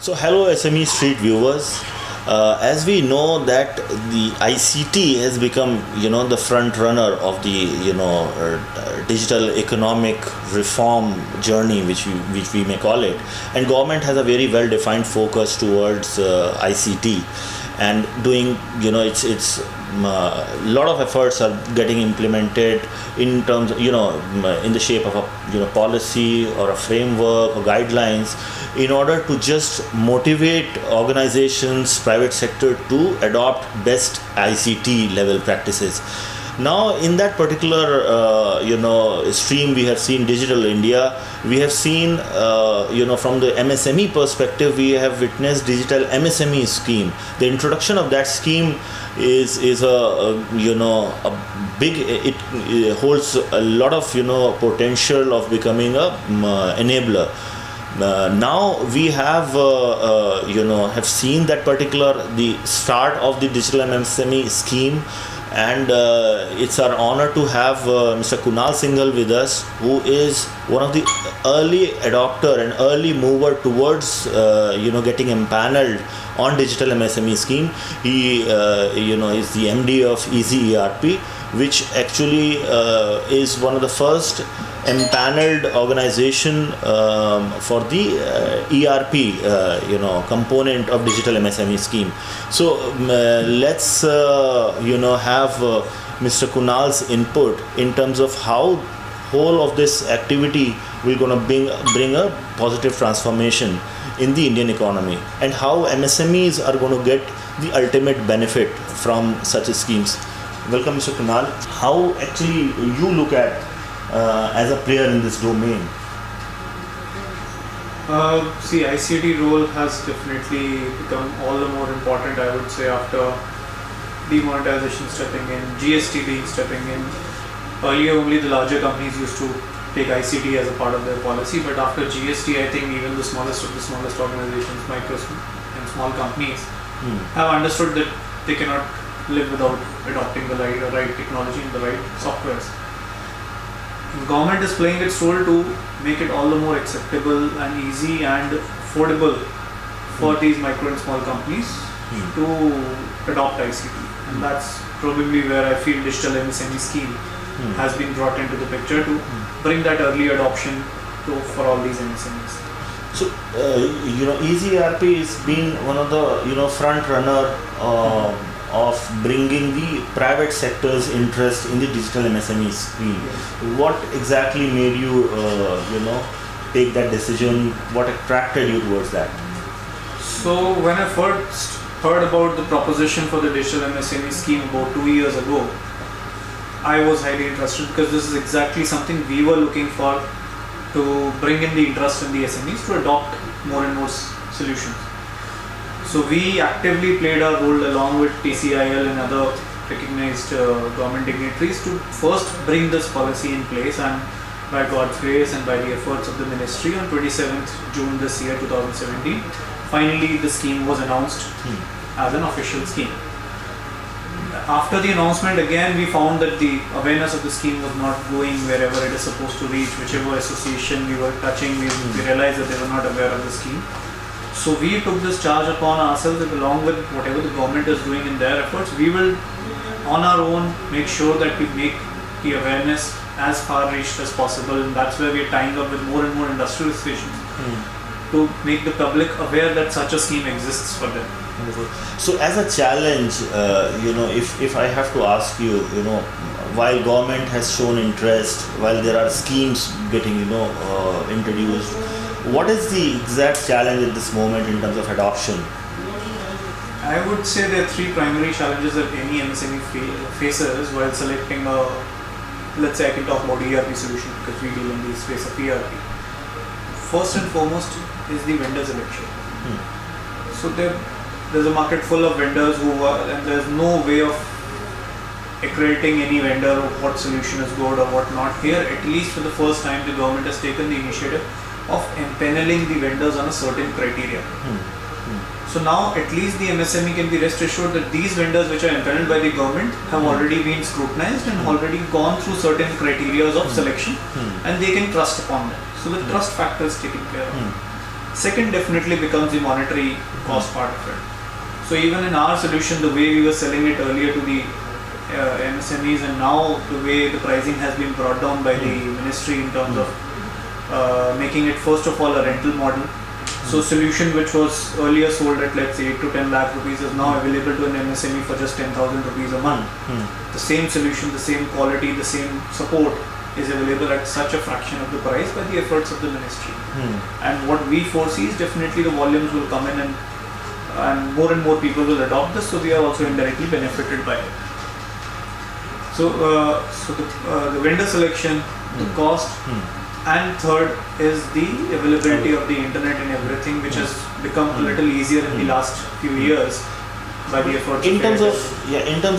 So hello SME Street viewers. As we know that the ICT has become the front runner of the digital economic reform journey, which we may call it, and government has a very well defined focus towards ICT and doing it's lot of efforts are getting implemented in terms in the shape of a policy or a framework or guidelines in order to just motivate organizations, private sector to adopt best ICT level practices. Now in that particular stream, we have seen Digital India. We have seen from the MSME perspective, we have witnessed Digital MSME scheme. The introduction of that scheme is a big. It holds a lot of potential of becoming a enabler. Now we have seen that the start of the Digital MSME scheme. And it's our honor to have Mr. Kunal Singhal with us, who is one of the early adopter and early mover towards getting empaneled on Digital MSME scheme. He is the MD of EazyERP, which actually is one of the first empaneled organization for the ERP component of Digital MSME scheme. So let's have Mr. Kunal's input in terms of how whole of this activity will going to bring a positive transformation in the Indian economy, and how MSMEs are going to get the ultimate benefit from such schemes. Welcome, Mr. Kunal. How actually you look at as a player in this domain? See, ICT role has definitely become all the more important, I would say, after demonetization stepping in, GST stepping in. Earlier, only the larger companies used to take ICT as a part of their policy, but after GST, I think even the smallest of the smallest organizations, micro and small companies, have understood that they cannot live without adopting the right technology and the right softwares. Government is playing its role to make it all the more acceptable and easy and affordable for these micro and small companies to adopt ICT, and that's probably where I feel Digital MSME scheme has been brought into the picture to bring that early adoption for all these MSMEs. So EazyERP has been one of the front runner of bringing the private sector's interest in the Digital MSME scheme. What exactly made you take that decision? What attracted you towards that? So when I first heard about the proposition for the Digital MSME scheme about 2 years ago, I was highly interested, because this is exactly something we were looking for, to bring in the interest in the SMEs to adopt more and more solutions. So we actively played our role along with TCIL and other recognized government dignitaries to first bring this policy in place, and by God's grace and by the efforts of the ministry, on 27th June this year 2017, finally the scheme was announced as an official scheme. After the announcement, again we found that the awareness of the scheme was not going wherever it is supposed to reach. Whichever association we were touching, we realized that they were not aware of the scheme. So we took this charge upon ourselves that along with whatever the government is doing in their efforts, we will on our own make sure that we make the awareness as far reached as possible, and that's where we are tying up with more and more industrial associations to make the public aware that such a scheme exists for them. So as a challenge, if I have to ask you, while government has shown interest, while there are schemes getting introduced, what is the exact challenge at this moment in terms of adoption? I would say there are three primary challenges that any MSME faces while selecting let's say I can talk about ERP solution, because we deal in the space of ERP. First and foremost is the vendor selection. So there's a market full of vendors and there's no way of accrediting any vendor of what solution is good or what not. Here, at least for the first time, the government has taken the initiative of empaneling the vendors on a certain criteria. So now at least the MSME can be rest assured that these vendors which are empaneled by the government have already been scrutinized and already gone through certain criteria of selection, and they can trust upon them. So the trust factor is taken care of. Second definitely becomes the monetary cost part of it. So even in our solution, the way we were selling it earlier to the MSMEs, and now the way the pricing has been brought down by the ministry in terms of making it first of all a rental model. So solution which was earlier sold at let's say 8 to 10 lakh rupees is now available to an MSME for just 10,000 rupees a month. The same solution, the same quality, the same support is available at such a fraction of the price by the efforts of the ministry. And what we foresee is definitely the volumes will come in, and more people will adopt this, so we are also indirectly benefited by it. So, the vendor selection, the cost, and third is the availability of the internet and everything, which has become a little easier in the last few years by the efforts. In terms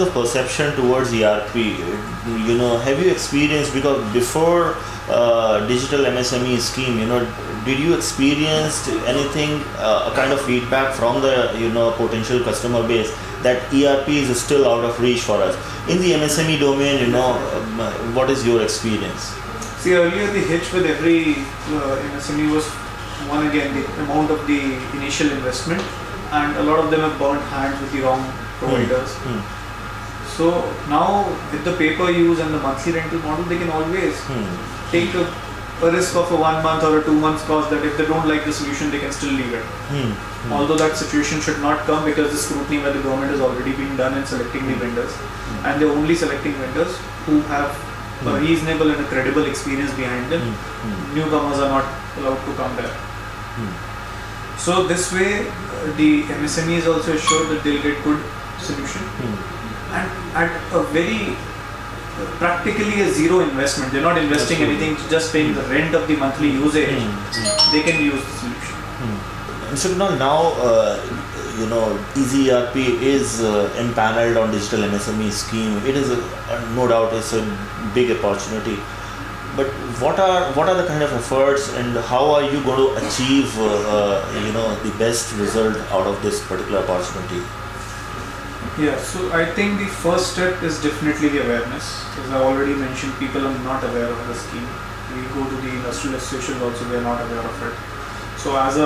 of perception towards ERP, have you experienced, because before digital MSME scheme, did you experience anything, a kind of feedback from the potential customer base that ERP is still out of reach for us? In the MSME domain, what is your experience? See, earlier the hitch with every MSME was one, again, the amount of the initial investment, and a lot of them have burnt hands with the wrong providers. So now with the pay-per-use and the monthly rental model, they can always take a risk of a 1 month or a 2 months cost, that if they don't like the solution, they can still leave it. Although that situation should not come, because the scrutiny by the government has already been done in selecting the vendors, and they're only selecting vendors who have a reasonable and a credible experience behind them. Newcomers are not allowed to come there. So this way, the MSME is also assured that they'll get good solution, and at a very practically a zero investment. They're not investing anything, just paying the rent of the monthly usage. They can use the solution. So now, EazyERP is empaneled on digital MSME scheme. It is no doubt it's a big opportunity. But what are the kind of efforts, and how are you going to achieve the best result out of this particular opportunity? Yeah, so I think the first step is definitely the awareness. As I already mentioned, people are not aware of the scheme. We go to the industrial associations also, they are not aware of it. So as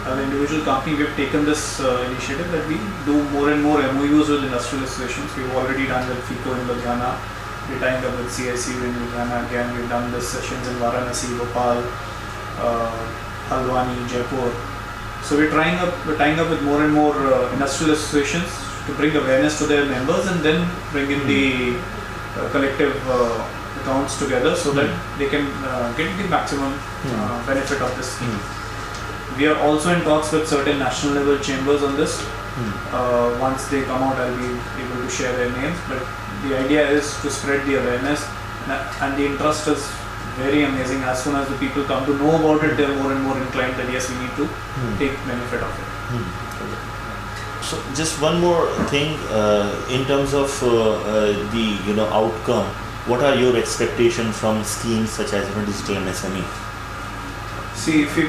an individual company, we have taken this initiative that we do more and more MOUs with industrial associations. We've already done with FICO in Ludhiana. We're tying up with CICU in Ludhiana again. We've done the sessions in Varanasi, Bhopal, Halwani, Jaipur. So we're tying up with more and more industrial associations to bring awareness to their members, and then bring in the collective accounts together so that they can get the maximum benefit of this scheme. We are also in talks with certain national level chambers on this. Once they come out, I'll be able to share their names, but the idea is to spread the awareness, and the interest is very amazing. As soon as the people come to know about it, they're more and more inclined that yes, we need to take benefit of it. So just one more thing, in terms of the outcome, what are your expectations from schemes such as digital MSME? See, if we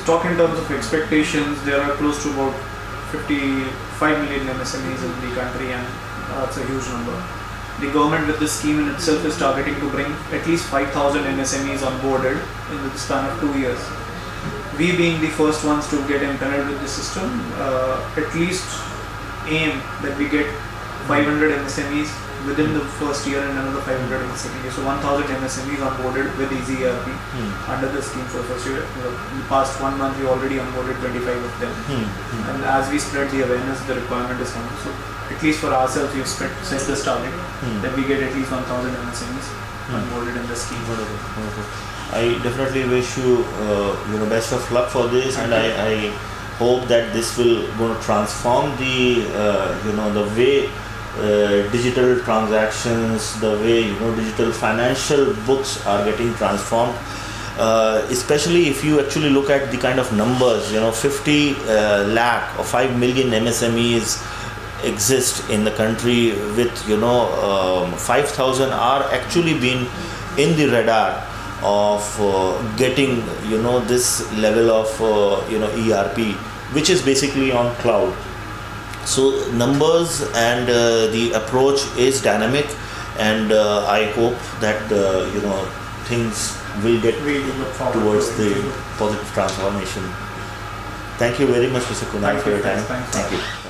talk in terms of expectations, there are close to about 55 million MSMEs in the country, and that's a huge number. The government with this scheme in itself is targeting to bring at least 5,000 MSMEs onboarded in the span of 2 years. We being the first ones to get empaneled with the system, at least aim that we get 500 MSMEs within the first year, and another 500 in the second year. So 1,000 MSMEs onboarded with EazyERP under the scheme for the first year. In the past 1 month, we already onboarded 25 of them. And as we spread the awareness, the requirement is coming. So at least for ourselves, we've set this target that we get at least 1,000 MSMEs onboarded in the scheme. I definitely wish you best of luck for this, and I hope that this will going to transform the the way digital transactions, the way digital financial books are getting transformed. Especially if you actually look at the kind of numbers, 50 lakh or 5 million MSMEs exist in the country, with 5,000 are actually been in the radar of getting this level of ERP, which is basically on cloud. So numbers and the approach is dynamic, and I hope that things will get We look forward towards to the it. positive transformation. Thank you very much, Mr. Kunal, Thank for you, your time. thanks, Thank Faiz. you.